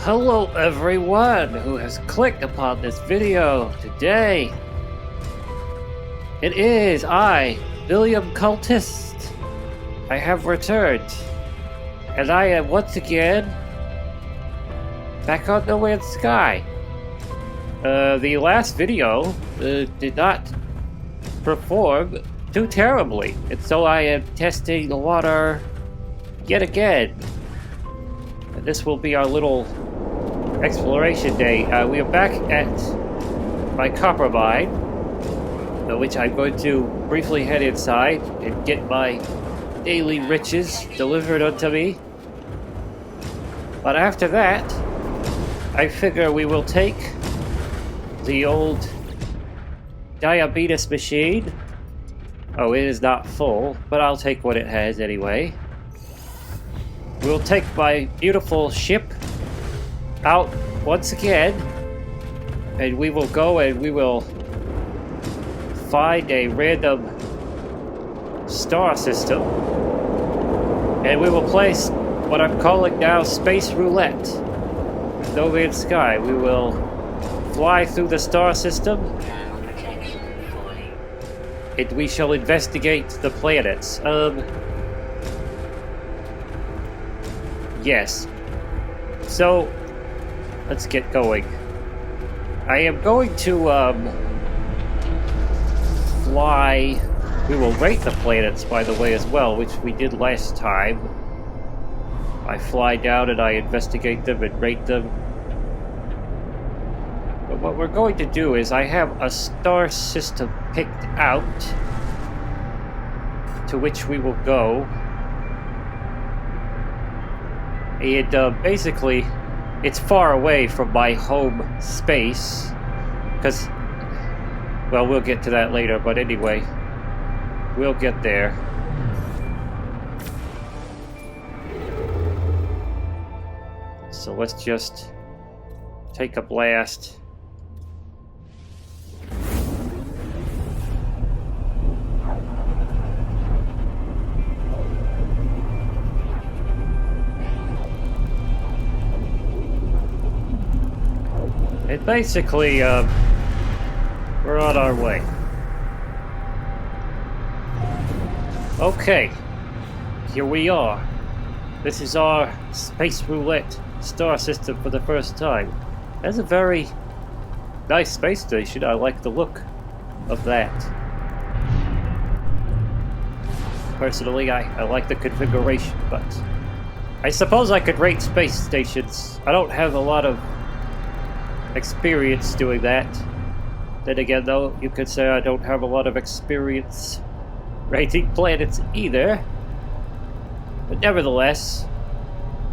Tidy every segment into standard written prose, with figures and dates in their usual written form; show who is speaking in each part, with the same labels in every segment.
Speaker 1: Hello everyone who has clicked upon this video today. It is I, William Cultist. I have returned, and I am once again back on No Man's Sky. The last video did not perform too terribly, and so I am testing the water yet again. And this will be our little exploration day. We are back at my copper mine, which I'm going to briefly head inside and get my daily riches delivered unto me. But after that, I figure we will take the old diabetes machine. Oh, it is not full, but I'll take what it has anyway. We'll take my beautiful ship out once again, and we will go and we will find a random star system, and we will place what I'm calling now Space Roulette with No Man's Sky. We will fly through the star system, and we shall investigate the planets. Yes. So, let's get going. I am going to, fly. We will rate the planets, by the way, as well, which we did last time. I fly down and I investigate them and rate them. But what we're going to do is I have a star system picked out to which we will go. And basically, it's far away from my home space, because, well, we'll get to that later, but anyway, we'll get there. So let's just take a blast. And basically, we're on our way. Okay, here we are. This is our Space Roulette star system for the first time. That's a very nice space station. I like the look of that. Personally, I like the configuration, but I suppose I could rate space stations. I don't have a lot of experience doing that. Then again, though, you could say I don't have a lot of experience rating planets either. But nevertheless,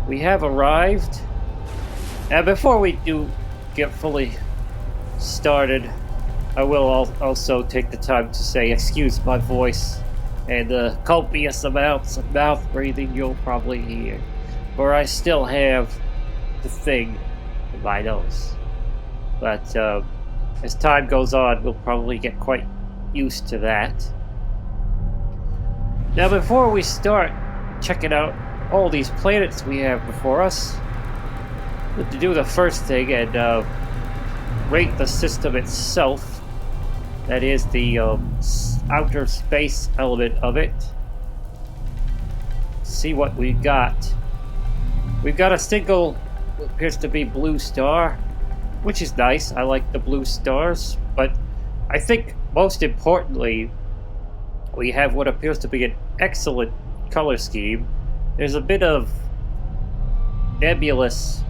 Speaker 1: we have arrived. And before we do get fully started, I will also take the time to say excuse my voice and the copious amounts of mouth breathing you'll probably hear, for I still have the thing in my nose. But as time goes on, we'll probably get quite used to that. Now, before we start checking out all these planets we have before us, we have to do the first thing and rate the system itself. That is the outer space element of it. See what we've got. We've got a single, what appears to be blue star, which is nice. I like the blue stars, but I think most importantly, we have what appears to be an excellent color scheme. There's a bit of nebulous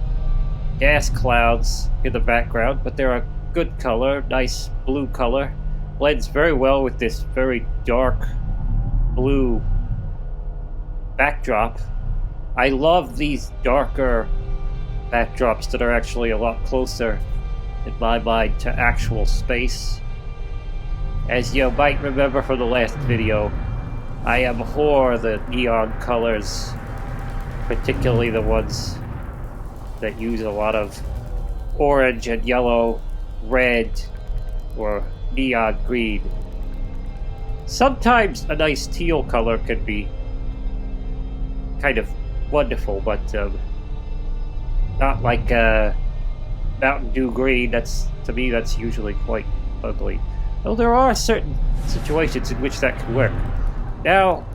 Speaker 1: gas clouds in the background, but they're a good color, nice blue color. Blends very well with this very dark blue backdrop. I love these darker backdrops that are actually a lot closer, in my mind, to actual space. As you might remember from the last video, I abhor the neon colors, particularly the ones that use a lot of orange and yellow, red, or neon green. Sometimes a nice teal color can be kind of wonderful, but Not like Mountain Dew green. To me, that's usually quite ugly. Though there are certain situations in which that can work. Now,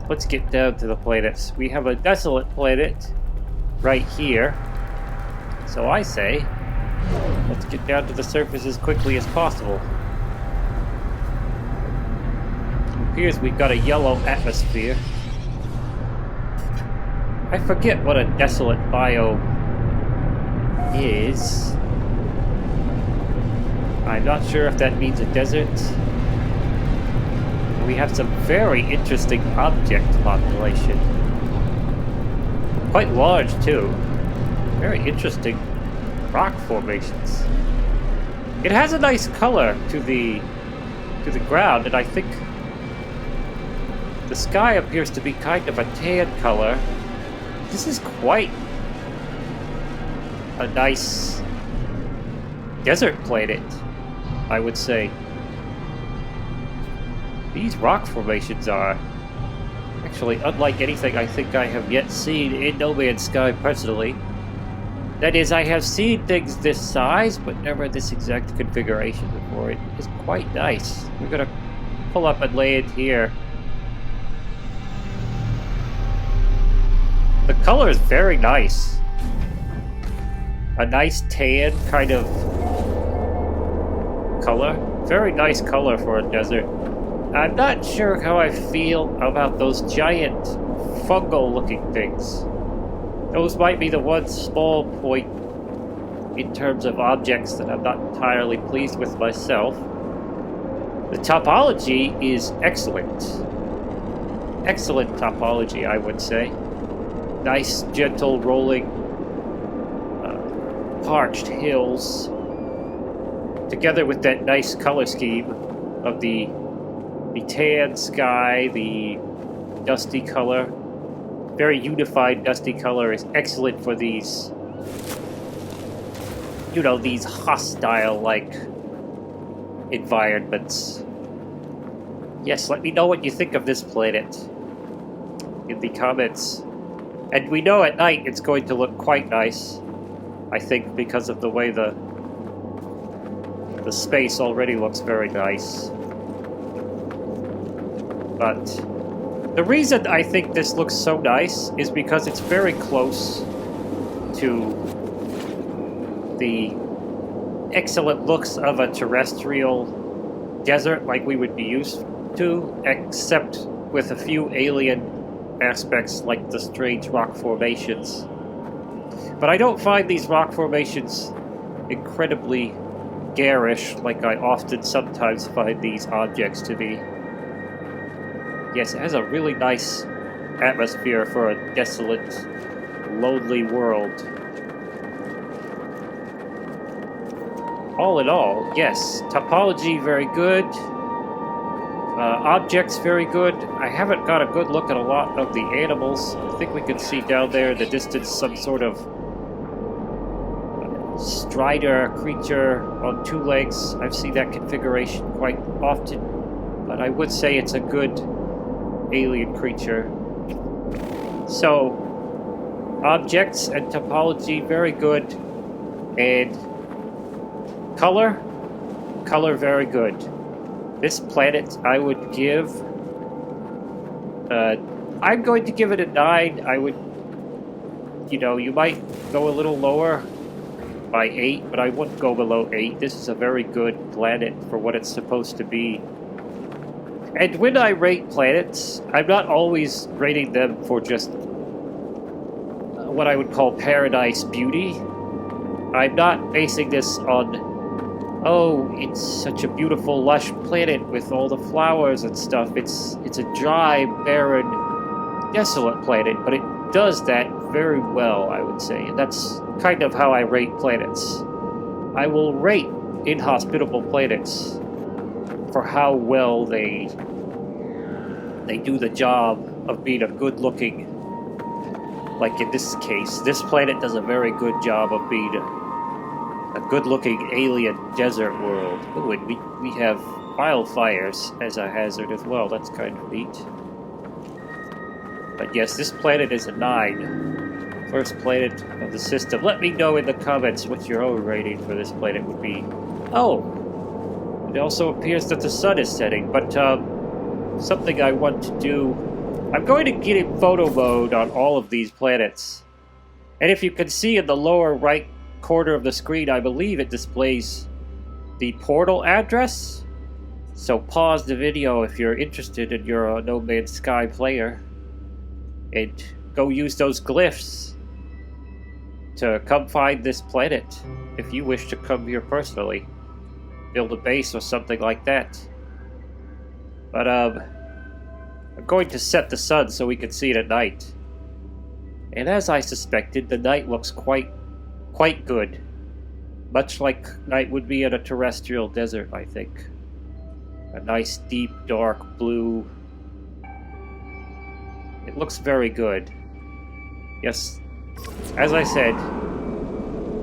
Speaker 1: let's get down to the planets. We have a desolate planet right here. So I say, let's get down to the surface as quickly as possible. It appears we've got a yellow atmosphere. I forget what a desolate biome is. I'm not sure if that means a desert. We have some very interesting object population. Quite large, too. Very interesting rock formations. It has a nice color to the ground, and I think the sky appears to be kind of a tan color. This is quite a nice desert planet, I would say. These rock formations are actually unlike anything I think I have yet seen in No Man's Sky personally. That is, I have seen things this size, but never this exact configuration before. It is quite nice. We're gonna pull up and lay it here. The color is very nice. A nice tan kind of color. Very nice color for a desert. I'm not sure how I feel about those giant fungal-looking things. Those might be the one small point in terms of objects that I'm not entirely pleased with myself. The topology is excellent. Excellent topology, I would say. Nice, gentle, rolling, parched hills, together with that nice color scheme of the tan sky, the dusty color. Very unified dusty color is excellent for these, these hostile-like environments. Yes, let me know what you think of this planet in the comments. And we know at night it's going to look quite nice, I think, because of the way the space already looks very nice. But the reason I think this looks so nice is because it's very close to the excellent looks of a terrestrial desert like we would be used to, except with a few alien aspects like the strange rock formations. But I don't find these rock formations incredibly garish like I often sometimes find these objects to be. Yes, it has a really nice atmosphere for a desolate, lonely world. All in all, yes, topology very good. Objects very good. I haven't got a good look at a lot of the animals. I think we can see down there in the distance some sort of strider creature on two legs. I've seen that configuration quite often, but I would say it's a good alien creature. So, objects and topology very good, and color very good. This planet I would give, I'm going to give it a 9. I would, you might go a little lower by 8, but I wouldn't go below 8. This is a very good planet for what it's supposed to be. And when I rate planets, I'm not always rating them for just what I would call paradise beauty. I'm not basing this on, oh, it's such a beautiful, lush planet with all the flowers and stuff. It's a dry, barren, desolate planet, but it does that very well, I would say. And that's kind of how I rate planets. I will rate inhospitable planets for how well they do the job of being a good-looking, like in this case, this planet does a very good job of being a good-looking alien desert world. Ooh, and we have wildfires as a hazard as well. That's kind of neat. But yes, this planet is a 9 First planet of the system. Let me know in the comments what your own rating for this planet would be. Oh! It also appears that the sun is setting, but something I want to do... I'm going to get in photo mode on all of these planets. And if you can see in the lower right corner of the screen, I believe it displays the portal address. So pause the video if you're interested and you're a No Man's Sky player. And go use those glyphs to come find this planet if you wish to come here personally. Build a base or something like that. But I'm going to set the sun so we can see it at night. And as I suspected, the night looks quite good. Much like night would be in a terrestrial desert, I think. A nice deep dark blue. It looks very good. Yes, as I said,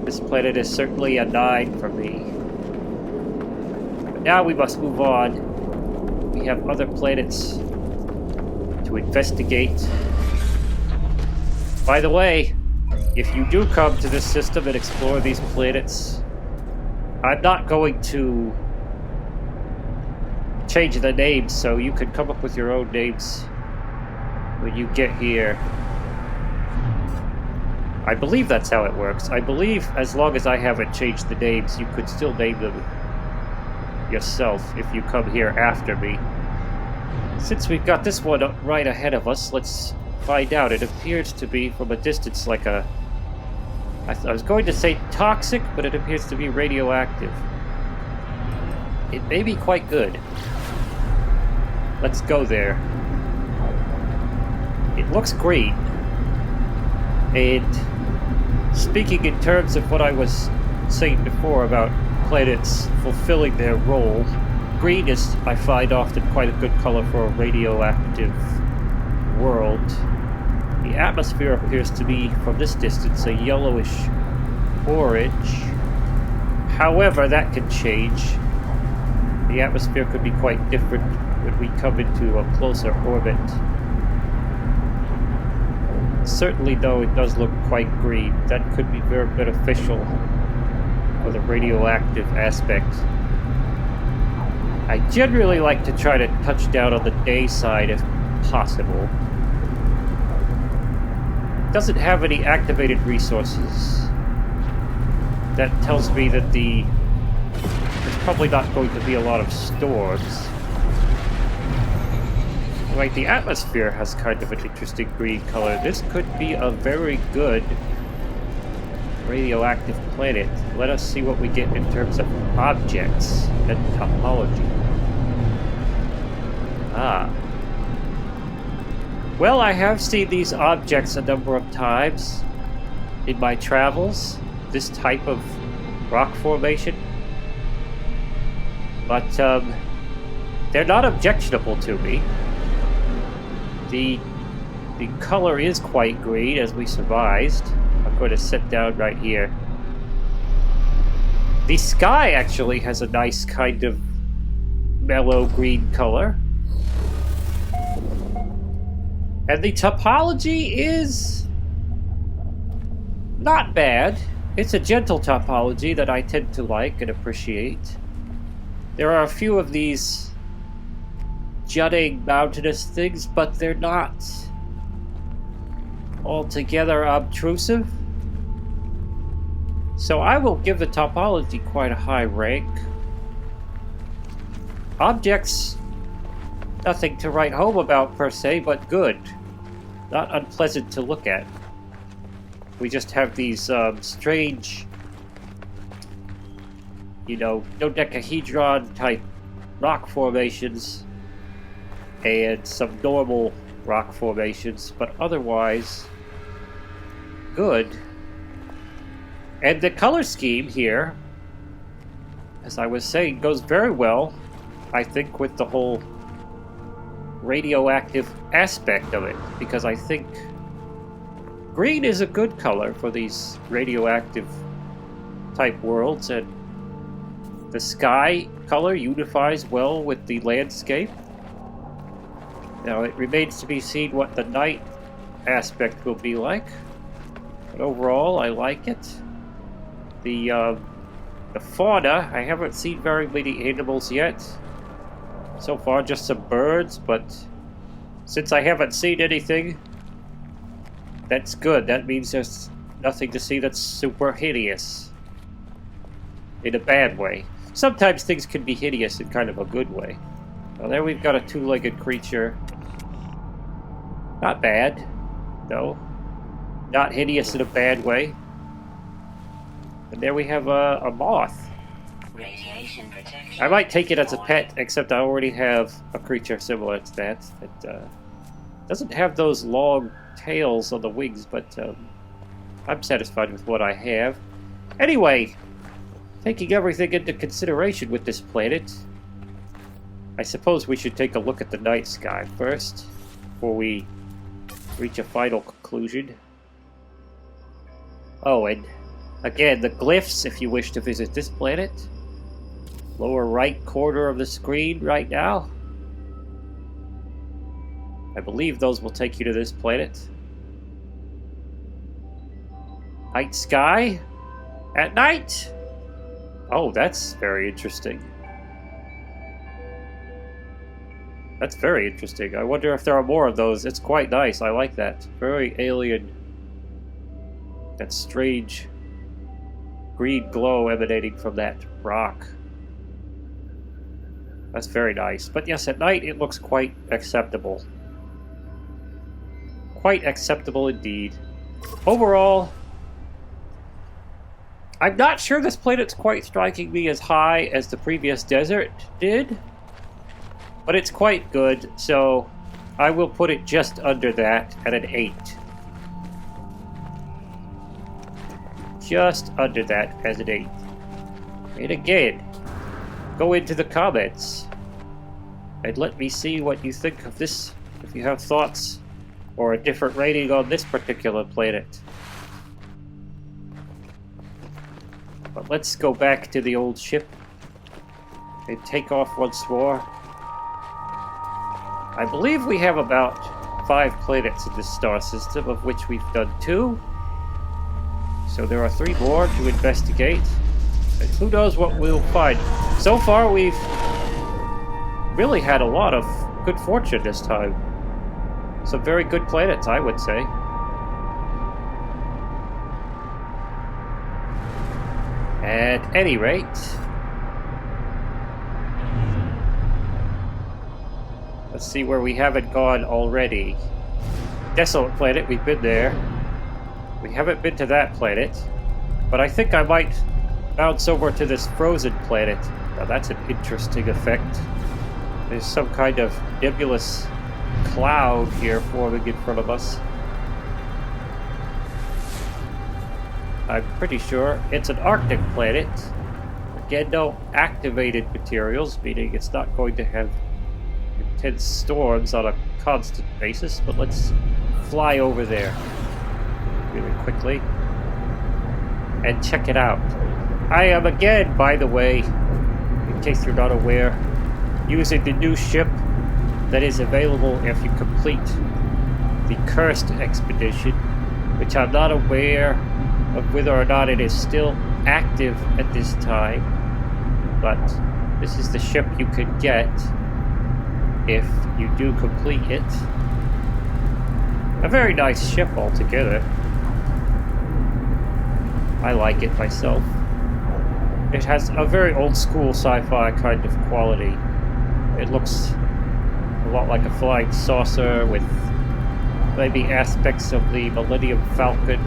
Speaker 1: this planet is certainly a 9 for me. But now we must move on. We have other planets to investigate. By the way, if you do come to this system and explore these planets, I'm not going to change the names, so you can come up with your own names when you get here. I believe that's how it works. I believe as long as I haven't changed the names, you could still name them yourself if you come here after me. Since we've got this one right ahead of us, let's find out. It appears to be from a distance like a... I was going to say toxic, but it appears to be radioactive. It may be quite good. Let's go there. It looks green. And speaking in terms of what I was saying before about planets fulfilling their role, green is, I find, often quite a good color for a radioactive world. The atmosphere appears to be, from this distance, a yellowish orange. However, that can change. The atmosphere could be quite different when we come into a closer orbit. Certainly, though, it does look quite green. That could be very beneficial for the radioactive aspect. I generally like to try to touch down on the day side if possible. It doesn't have any activated resources. That tells me that there's probably not going to be a lot of storms. Like, the atmosphere has kind of an interesting green color. This could be a very good radioactive planet. Let us see what we get in terms of objects and topology. Ah. Well, I have seen these objects a number of times in my travels. This type of rock formation. But, they're not objectionable to me. The color is quite green, as we surmised. I'm going to sit down right here. The sky actually has a nice kind of mellow green color. And the topology is not bad. It's a gentle topology that I tend to like and appreciate. There are a few of these jutting mountainous things, but they're not altogether obtrusive. So I will give the topology quite a high rank. Objects, nothing to write home about per se, but good. Not unpleasant to look at. We just have these strange, dodecahedron type rock formations and some normal rock formations, but otherwise good. And the color scheme here, as I was saying, goes very well, I think, with the whole radioactive aspect of it, because I think green is a good color for these radioactive type worlds, and the sky color unifies well with the landscape. Now, it remains to be seen what the night aspect will be like. But overall, I like it. The fauna, I haven't seen very many animals yet. So far, just some birds, but since I haven't seen anything, that's good. That means there's nothing to see that's super hideous. In a bad way. Sometimes things can be hideous in kind of a good way. Well, there we've got a two-legged creature. Not bad, though. Not hideous in a bad way. And there we have a moth.
Speaker 2: Radiation protection.
Speaker 1: I might take it as a pet, except I already have a creature similar to that. That doesn't have those long tails on the wings, but I'm satisfied with what I have. Anyway, taking everything into consideration with this planet, I suppose we should take a look at the night sky first, before we reach a final conclusion. Oh, and again, the glyphs, if you wish to visit this planet. Lower right corner of the screen right now. I believe those will take you to this planet. Night sky? At night? Oh, that's very interesting. That's very interesting. I wonder if there are more of those. It's quite nice. I like that. Very alien. That strange green glow emanating from that rock. That's very nice. But yes, at night it looks quite acceptable. Quite acceptable indeed. Overall, I'm not sure this planet's quite striking me as high as the previous desert did. But it's quite good, so I will put it just under that at an 8. Just under that as an 8. And again, go into the comments and let me see what you think of this, if you have thoughts or a different rating on this particular planet. But let's go back to the old ship and take off once more. I believe we have about 5 planets in this star system, of which we've done 2. So there are 3 more to investigate. And who knows what we'll find. So far, we've really had a lot of good fortune this time. Some very good planets, I would say. At any rate, let's see where we haven't gone already. Desolate Planet, we've been there. We haven't been to that planet. But I think I might bounce over to this frozen planet. Now that's an interesting effect. There's some kind of nebulous cloud here forming in front of us. I'm pretty sure it's an Arctic planet. Again, no activated materials, meaning it's not going to have intense storms on a constant basis, but let's fly over there really quickly and check it out. I am again, by the way, in case you're not aware, using the new ship that is available if you complete the Cursed Expedition, which I'm not aware of whether or not it is still active at this time, but this is the ship you could get if you do complete it. A very nice ship altogether. I like it myself. It has a very old school sci-fi kind of quality. It looks a lot like a flying saucer with maybe aspects of the Millennium Falcon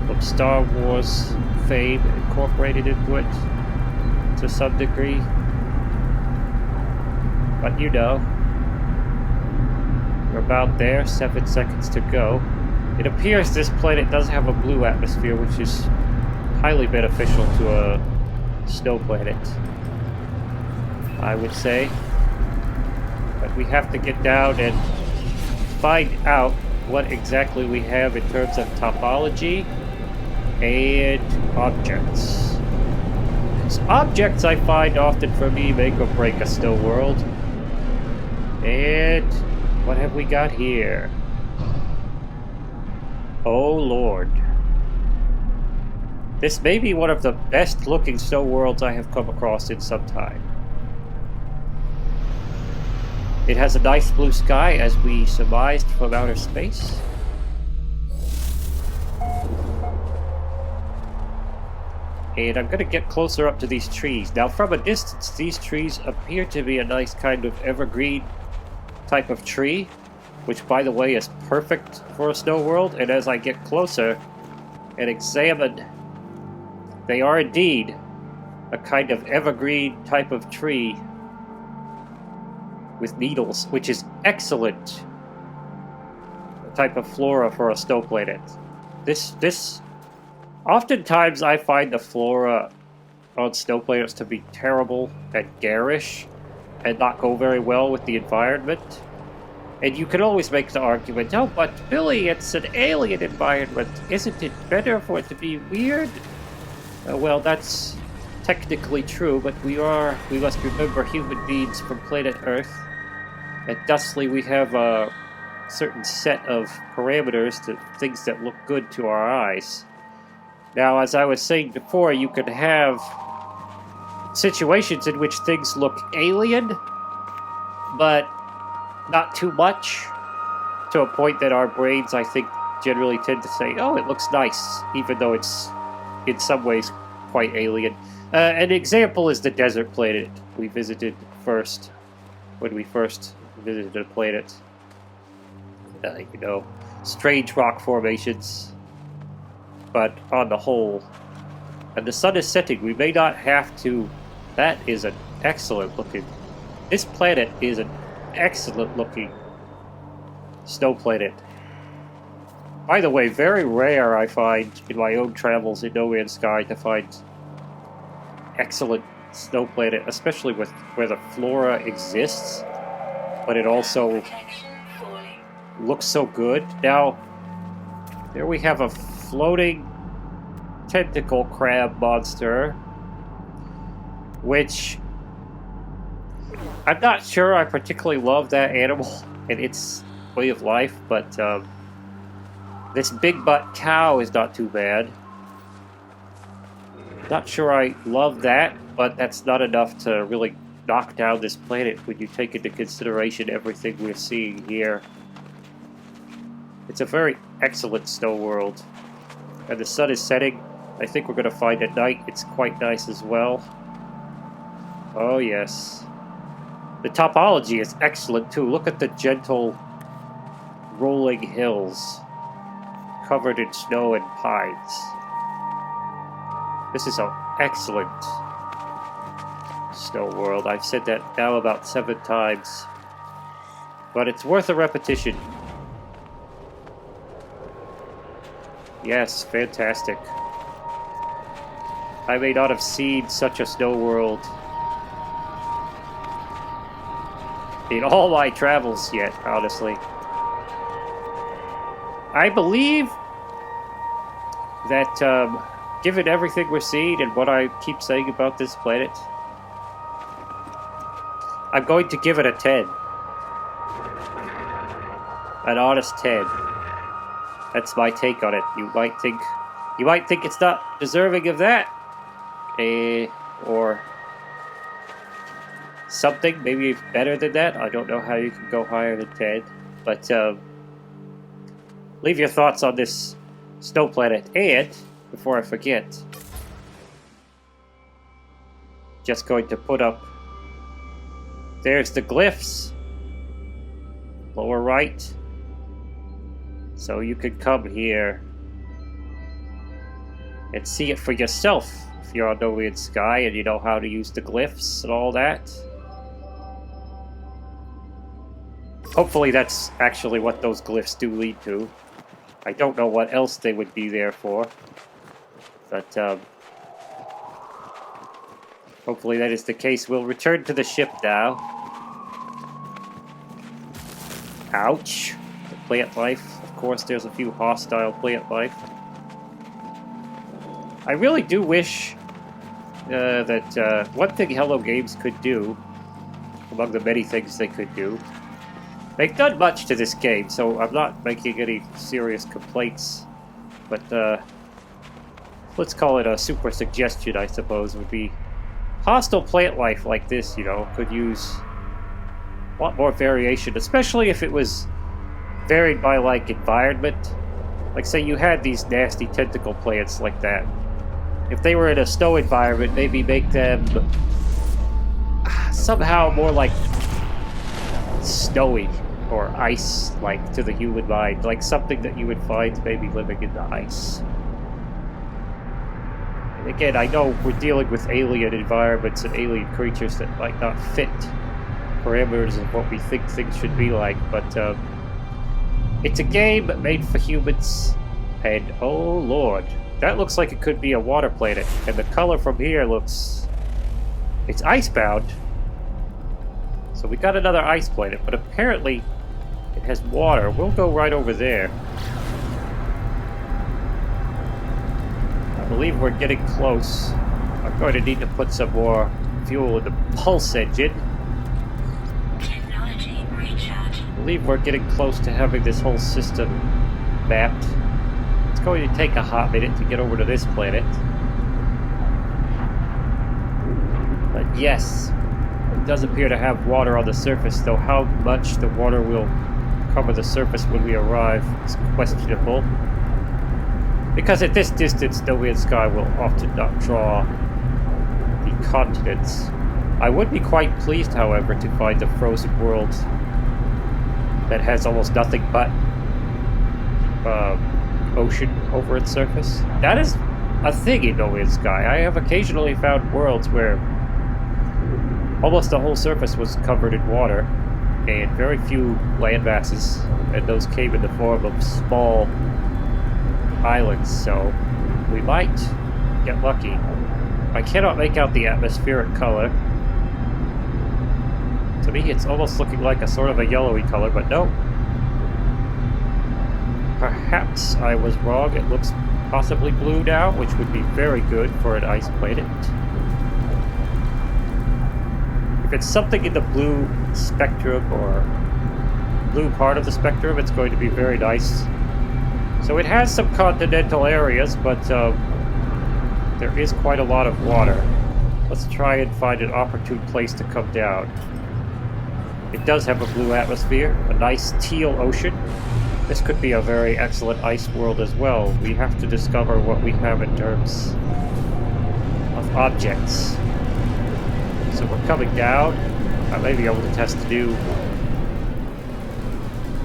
Speaker 1: from Star Wars fame incorporated into it to some degree. But you know, we're about there, 7 seconds to go. It appears this planet does have a blue atmosphere, which is highly beneficial to a snow planet, I would say. But we have to get down and find out what exactly we have in terms of topology and objects. Because objects, I find, often for me make or break a snow world. And what have we got here? Oh Lord. This may be one of the best looking snow worlds I have come across in some time. It has a nice blue sky as we surmised from outer space. And I'm going to get closer up to these trees. Now from a distance, these trees appear to be a nice kind of evergreen type of tree, which by the way is perfect for a snow world. And as I get closer and examine, they are indeed a kind of evergreen type of tree with needles, which is excellent type of flora for a snow planet. Oftentimes I find the flora on snow planets to be terrible and garish and not go very well with the environment. And you can always make the argument, oh, but Billy, it's an alien environment. Isn't it better for it to be weird? Well, that's technically true, but we must remember human beings from planet Earth. At Dustly, we have a certain set of parameters, to things that look good to our eyes. Now, as I was saying before, you can have situations in which things look alien, but not too much, to a point that our brains, I think, generally tend to say, oh, it looks nice, even though it's in some ways quite alien. An example is the desert planet we visited first, when we first visited a planet. Strange rock formations, but on the whole, and the sun is setting, we may not have to. That is an excellent looking, this planet is an excellent looking snow planet. By the way, very rare I find in my own travels in No Man's Sky to find excellent snow planet, especially with where the flora exists, but it also looks so good. Now, there we have a floating tentacle crab monster, which I'm not sure I particularly love that animal and its way of life, but this big butt cow is not too bad. Not sure I love that, but that's not enough to really knock down this planet when you take into consideration everything we're seeing here. It's a very excellent snow world. And the sun is setting. I think we're going to find at night it's quite nice as well. Oh yes. The topology is excellent too. Look at the gentle rolling hills covered in snow and pines. This is an excellent snow world. I've said that now about 7 times, but it's worth a repetition. Yes, fantastic. I may not have seen such a snow world in all my travels yet, honestly. I believe that, given everything we're seeing and what I keep saying about this planet, I'm going to give it a 10. An honest 10. That's my take on it. You might think it's not deserving of that, or something maybe better than that. I don't know how you can go higher than 10, but leave your thoughts on this snow planet. And before I forget, just going to put up. There's the glyphs, lower right. So you can come here and see it for yourself if you're on No Man's Sky and you know how to use the glyphs and all that. Hopefully that's actually what those glyphs do lead to. I don't know what else they would be there for, but hopefully that is the case. We'll return to the ship now. Ouch. The plant life. Of course, there's a few hostile plant life. I really do wish that one thing Hello Games could do, among the many things they could do, they've done much to this game, so I'm not making any serious complaints, but let's call it a super suggestion, I suppose, would be hostile plant life like this, you know, could use a lot more variation, especially if it was varied by, like, environment. Like, say you had these nasty tentacle plants like that. If they were in a snow environment, maybe make them somehow more like snowy or ice-like to the human mind, like something that you would find maybe living in the ice. And again, I know we're dealing with alien environments and alien creatures that might not fit parameters of what we think things should be like, but it's a game made for humans, and oh lord, that looks like it could be a water planet, and the color from here looks... it's icebound. So we got another ice planet, but apparently it has water. We'll go right over there. I believe we're getting close. I'm going to need to put some more fuel in the pulse engine.
Speaker 2: Technology recharge.
Speaker 1: I believe we're getting close to having this whole system mapped. It's going to take a hot minute to get over to this planet. But yes, it does appear to have water on the surface, though how much the water will cover the surface when we arrive is questionable. Because at this distance, the weird sky will often not draw the continents. I would be quite pleased, however, to find a frozen world that has almost nothing but ocean over its surface. That is a thing in No Man's Sky. I have occasionally found worlds where almost the whole surface was covered in water, and very few land masses, and those came in the form of small islands, so we might get lucky. I cannot make out the atmospheric color. To me, it's almost looking like a sort of a yellowy color, but no. Perhaps I was wrong. It looks possibly blue now, which would be very good for an ice planet. If it's something in the blue spectrum or blue part of the spectrum, it's going to be very nice. So it has some continental areas, but there is quite a lot of water. Let's try and find an opportune place to come down. It does have a blue atmosphere, a nice teal ocean. This could be a very excellent ice world as well. We have to discover what we have in terms of objects. So we're coming down. I may be able to test new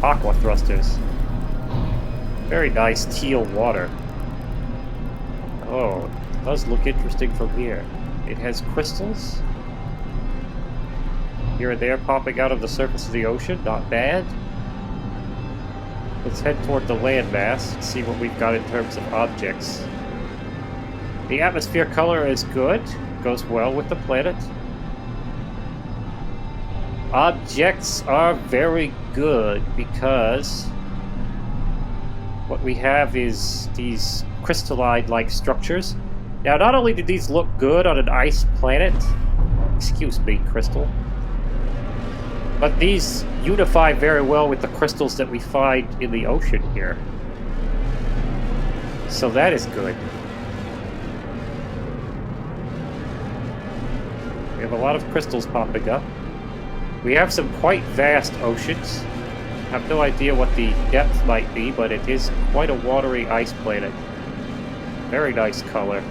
Speaker 1: aqua thrusters. Very nice teal water. Oh, it does look interesting from here. It has crystals here and there popping out of the surface of the ocean. Not bad. Let's head toward the landmass and see what we've got in terms of objects. The atmosphere color is good. Goes well with the planet. Objects are very good because what we have is these crystalline-like structures. Now, not only do these look good on an ice planet, excuse me, crystal, but these unify very well with the crystals that we find in the ocean here. So that is good. We have a lot of crystals popping up. We have some quite vast oceans. I have no idea what the depth might be, but it is quite a watery ice planet. Very nice color.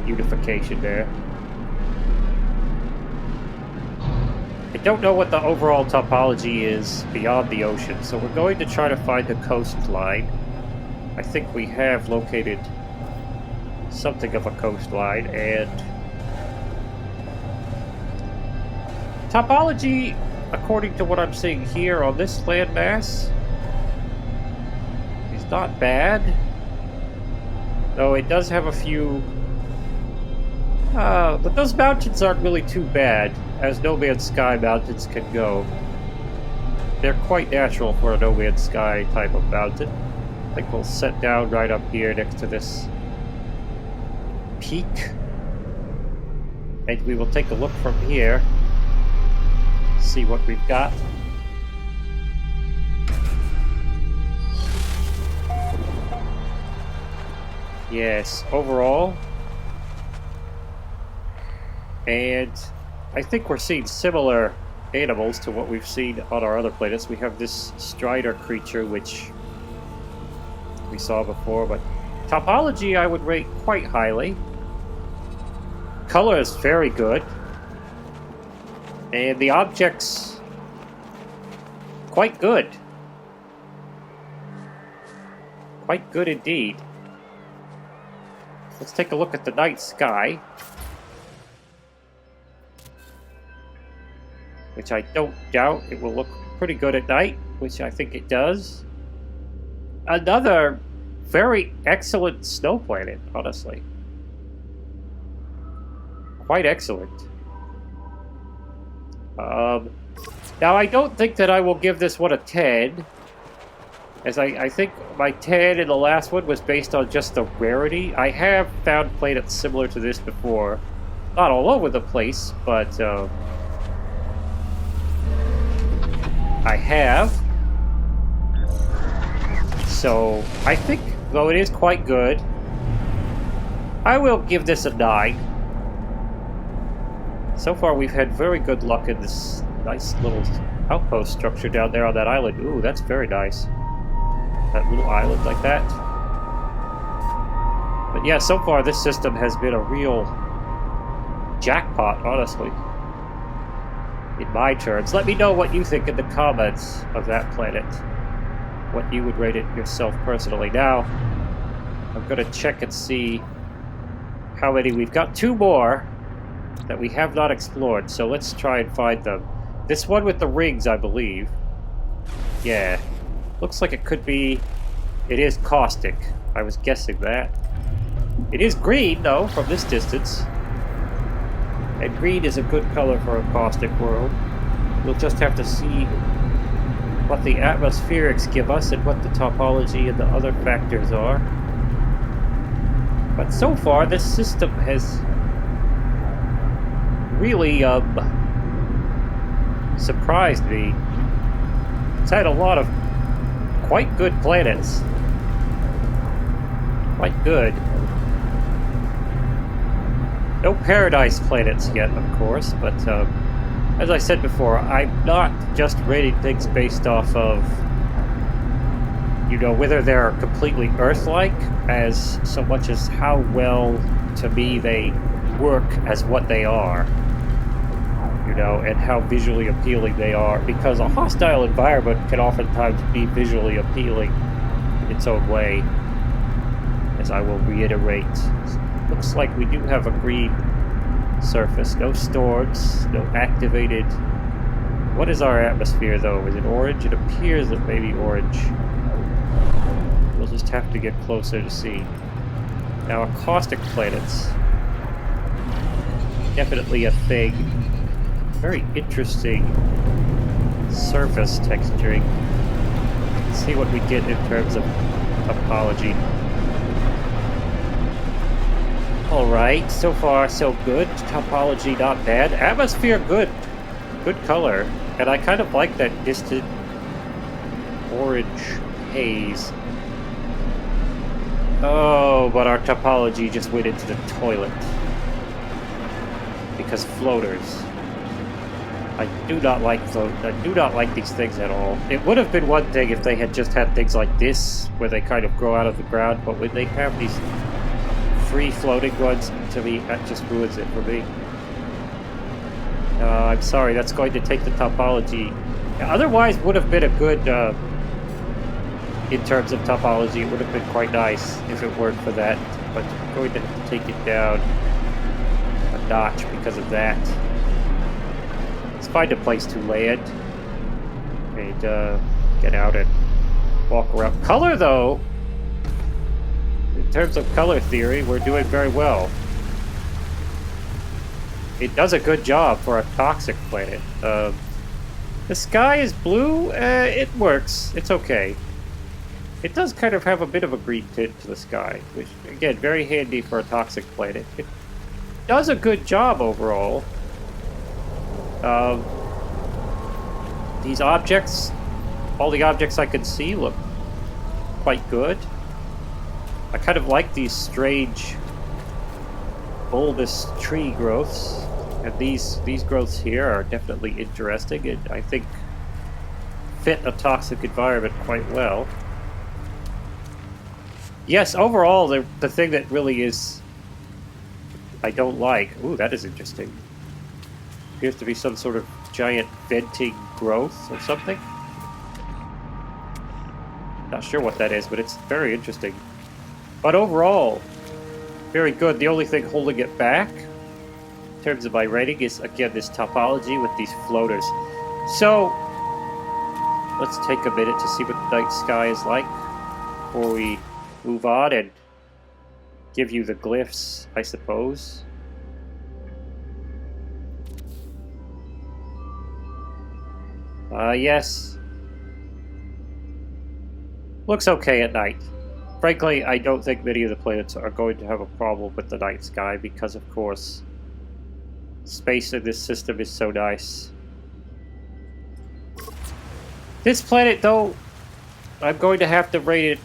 Speaker 1: Unification there. I don't know what the overall topology is beyond the ocean, so we're going to try to find the coastline. I think we have located something of a coastline, and topology, according to what I'm seeing here on this landmass, is not bad. Though it does have a few... but those mountains aren't really too bad, as No Man's Sky mountains can go. They're quite natural for a No Man's Sky type of mountain. I think we'll set down right up here next to this peak. And we will take a look from here. See what we've got. Yes, overall. And I think we're seeing similar animals to what we've seen on our other planets. We have this strider creature, which we saw before, but topology I would rate quite highly. Color is very good. And the objects, quite good. Quite good indeed. Let's take a look at the night sky. Which I don't doubt it will look pretty good at night, which I think it does. Another very excellent snow planet, honestly. Quite excellent. Now, I don't think that I will give this one a 10, as I think my 10 in the last one was based on just the rarity. I have found planets similar to this before. Not all over the place, but I have. So, I think, though it is quite good, I will give this a 9. So far, we've had very good luck in this nice little outpost structure down there on that island. Ooh, that's very nice. That little island like that. But yeah, so far this system has been a real jackpot, honestly. In my turns. Let me know what you think in the comments of that planet. What you would rate it yourself personally. Now, I'm going to check and see how many. We've got 2 more that we have not explored, so let's try and find them. This one with the rings, I believe. Yeah. Looks like it could be... It is caustic. I was guessing that. It is green, though, from this distance. And green is a good color for a caustic world. We'll just have to see what the atmospherics give us and what the topology and the other factors are. But so far, this system has really surprised me. It's had a lot of quite good planets. Quite good. No paradise planets yet, of course, but as I said before, I'm not just rating things based off of, you know, whether they're completely Earth-like, as so much as how well, to me, they work as what they are. You know, and how visually appealing they are, because a hostile environment can oftentimes be visually appealing in its own way, as I will reiterate. Looks like we do have a green surface. No storms, no activated... What is our atmosphere, though? Is it orange? It appears it may be orange. We'll just have to get closer to see. Now, caustic planets. Definitely a thing. Very interesting surface texturing. Let's see what we get in terms of topology. Alright, so far so good. Topology not bad. Atmosphere good. Good color. And I kind of like that distant orange haze. Oh, but our topology just went into the toilet. Because floaters. I do not like these things at all. It would have been one thing if they had just had things like this, where they kind of grow out of the ground, but when they have these free floating ones, to me, that just ruins it for me. I'm sorry, that's going to take the topology. Otherwise, would have been a good, in terms of topology, it would have been quite nice if it weren't for that, but I'm going to have to take it down a notch because of that. Let's find a place to land and get out and walk around. Color, though, in terms of color theory, we're doing very well. It does a good job for a toxic planet. The sky is blue. It works. It's okay. It does kind of have a bit of a green tint to the sky, which, again, very handy for a toxic planet. It does a good job overall. These objects, all the objects I could see look quite good. I kind of like these strange bulbous tree growths, and these growths here are definitely interesting, and I think fit a toxic environment quite well. Yes, overall, the thing that really is I don't like... Ooh, that is interesting. Appears to be some sort of giant venting growth or something. Not sure what that is, but it's very interesting. But overall, very good. The only thing holding it back, in terms of my rating, is, again, this topology with these floaters. So, let's take a minute to see what the night sky is like before we move on and give you the glyphs, I suppose. Yes. Looks okay at night. Frankly, I don't think many of the planets are going to have a problem with the night sky because, of course, space in this system is so nice. This planet, though, I'm going to have to rate it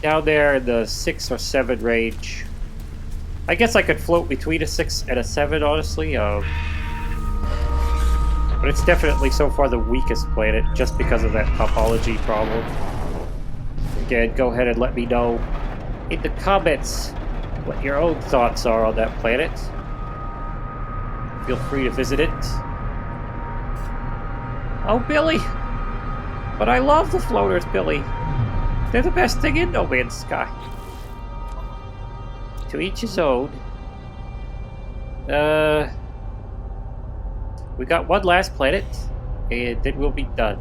Speaker 1: down there in the 6 or 7 range. I guess I could float between a 6 and a 7, honestly. But it's definitely so far the weakest planet, just because of that topology problem. Again, go ahead and let me know in the comments what your own thoughts are on that planet. Feel free to visit it. Oh, Billy! But I love the floaters, Billy. They're the best thing in No Man's Sky. To each his own. We got one last planet, and then we'll be done.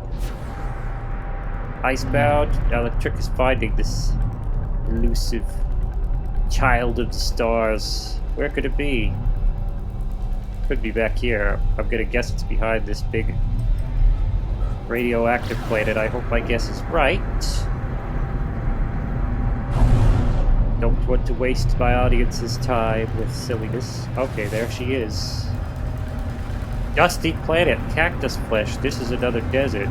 Speaker 1: Icebound. Now the trick is finding this elusive child of the stars. Where could it be? Could be back here. I'm gonna guess it's behind this big radioactive planet. I hope my guess is right. Don't want to waste my audience's time with silliness. Okay, there she is. Dusty planet, cactus flesh. This is another desert.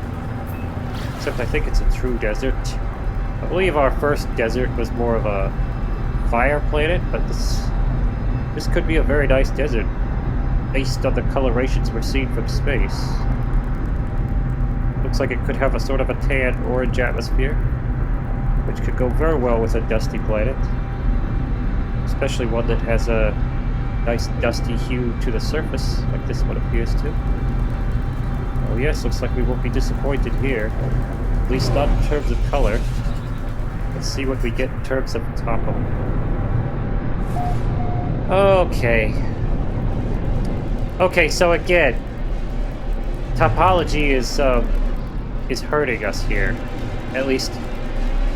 Speaker 1: Except I think it's a true desert. I believe our first desert was more of a fire planet, but this could be a very nice desert based on the colorations we're seeing from space. Looks like it could have a sort of a tan orange atmosphere, which could go very well with a dusty planet. Especially one that has a nice dusty hue to the surface, like this one appears to. Oh yes, looks like we won't be disappointed here. At least not in terms of color. Let's see what we get in terms of topo. Okay. Okay, so again, topology is hurting us here. At least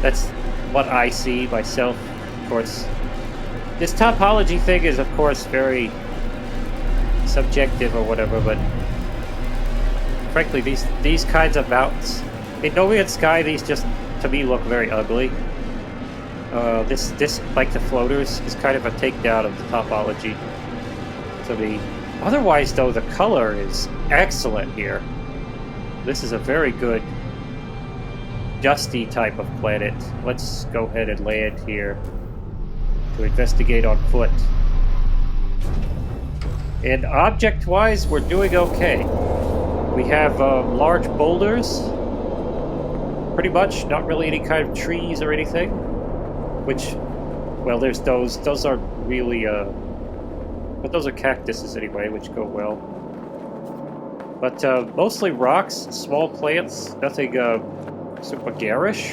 Speaker 1: that's what I see myself, of course. This topology thing is, of course, very subjective or whatever, but frankly, these kinds of mountains, in No Man's Sky, these just, to me, look very ugly. This, like the floaters, is kind of a takedown of the topology to me. Otherwise, though, the color is excellent here. This is a very good dusty type of planet. Let's go ahead and land here to investigate on foot. And object-wise, we're doing okay. We have large boulders. Pretty much, not really any kind of trees or anything. Which, well, there's those. Those are really, but those are cactuses anyway, which go well. But mostly rocks, small plants, nothing super garish.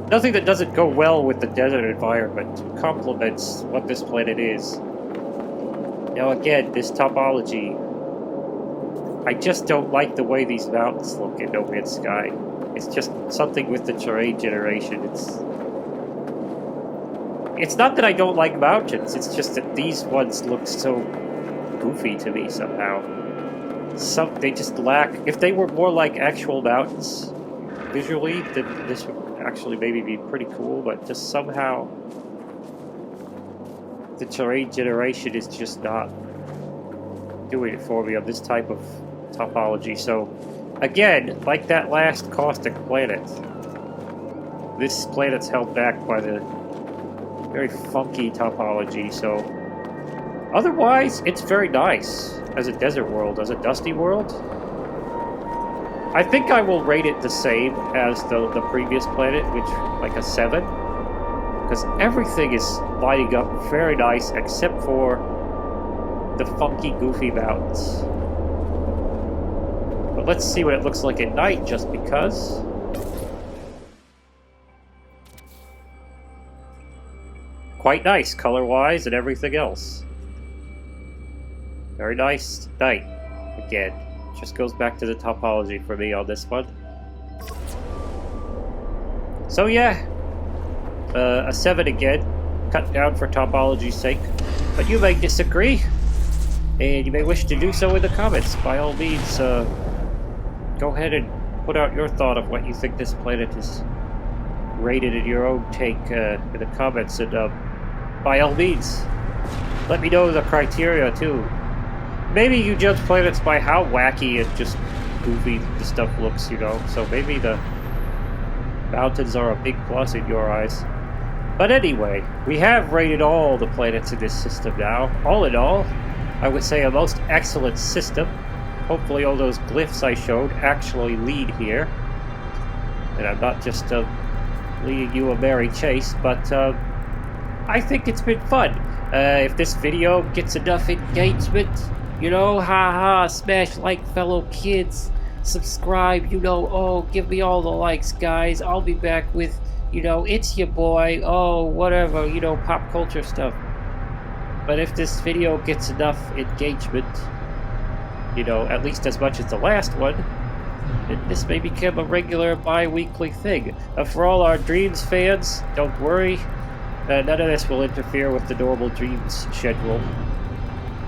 Speaker 1: Nothing that doesn't go well with the desert environment. Complements what this planet is. Now again, this topology, I just don't like the way these mountains look in No Man's Sky. It's just something with the terrain generation. It's not that I don't like mountains, it's just that these ones look so goofy to me somehow. They just lack... If they were more like actual mountains, visually, then this would actually maybe be pretty cool, but just somehow the terrain generation is just not doing it for me on this type of topology. So, again, like that last caustic planet, this planet's held back by the very funky topology, so otherwise it's very nice as a desert world, as a dusty world. I think I will rate it the same as the previous planet, which like a 7, because everything is lighting up very nice except for the funky, goofy mountains. But let's see what it looks like at night, just because. Quite nice, color-wise and everything else. Very nice night. Again, just goes back to the topology for me on this one. So yeah, a 7 again, cut down for topology's sake. But you may disagree, and you may wish to do so in the comments. By all means, go ahead and put out your thought of what you think this planet is rated in your own take in the comments, and by all means, let me know the criteria too. Maybe you judge planets by how wacky and just goofy the stuff looks, you know, so maybe the mountains are a big plus in your eyes. But anyway, we have rated all the planets in this system now. All in all, I would say a most excellent system. Hopefully all those glyphs I showed actually lead here. And I'm not just leading you a merry chase, but I think it's been fun. If this video gets enough engagement, you know, haha, smash like, fellow kids. Subscribe, you know, oh, give me all the likes, guys. I'll be back with, you know, it's your boy, oh, whatever, you know, pop culture stuff. But if this video gets enough engagement, you know, at least as much as the last one, this may become a regular bi-weekly thing. For all our Dreams fans, don't worry. None of this will interfere with the normal Dreams schedule.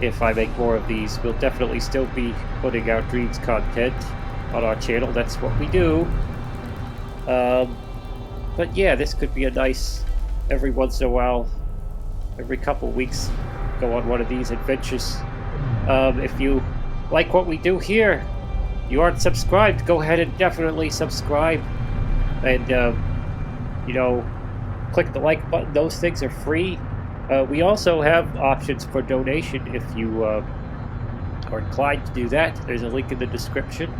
Speaker 1: If I make more of these, we'll definitely still be putting out Dreams content on our channel. That's what we do. But yeah, this could be a nice, every once in a while, every couple weeks, go on one of these adventures. If you like what we do here, you aren't subscribed, go ahead and definitely subscribe. And, you know, click the like button. Those things are free. We also have options for donation if you are inclined to do that. There's a link in the description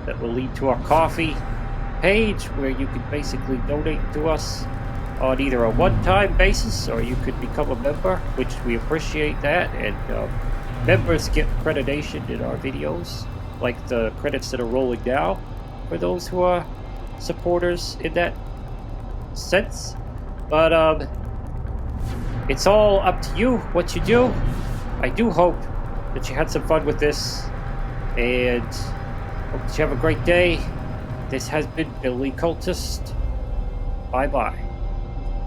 Speaker 1: that will lead to our Ko-fi page where you can basically donate to us on either a one-time basis or you could become a member, which we appreciate that. And members get accreditation in our videos, like the credits that are rolling now for those who are supporters in that sense. But it's all up to you what you do. I do hope that you had some fun with this, and hope that you have a great day. This has been Billy Cultist. Bye-bye.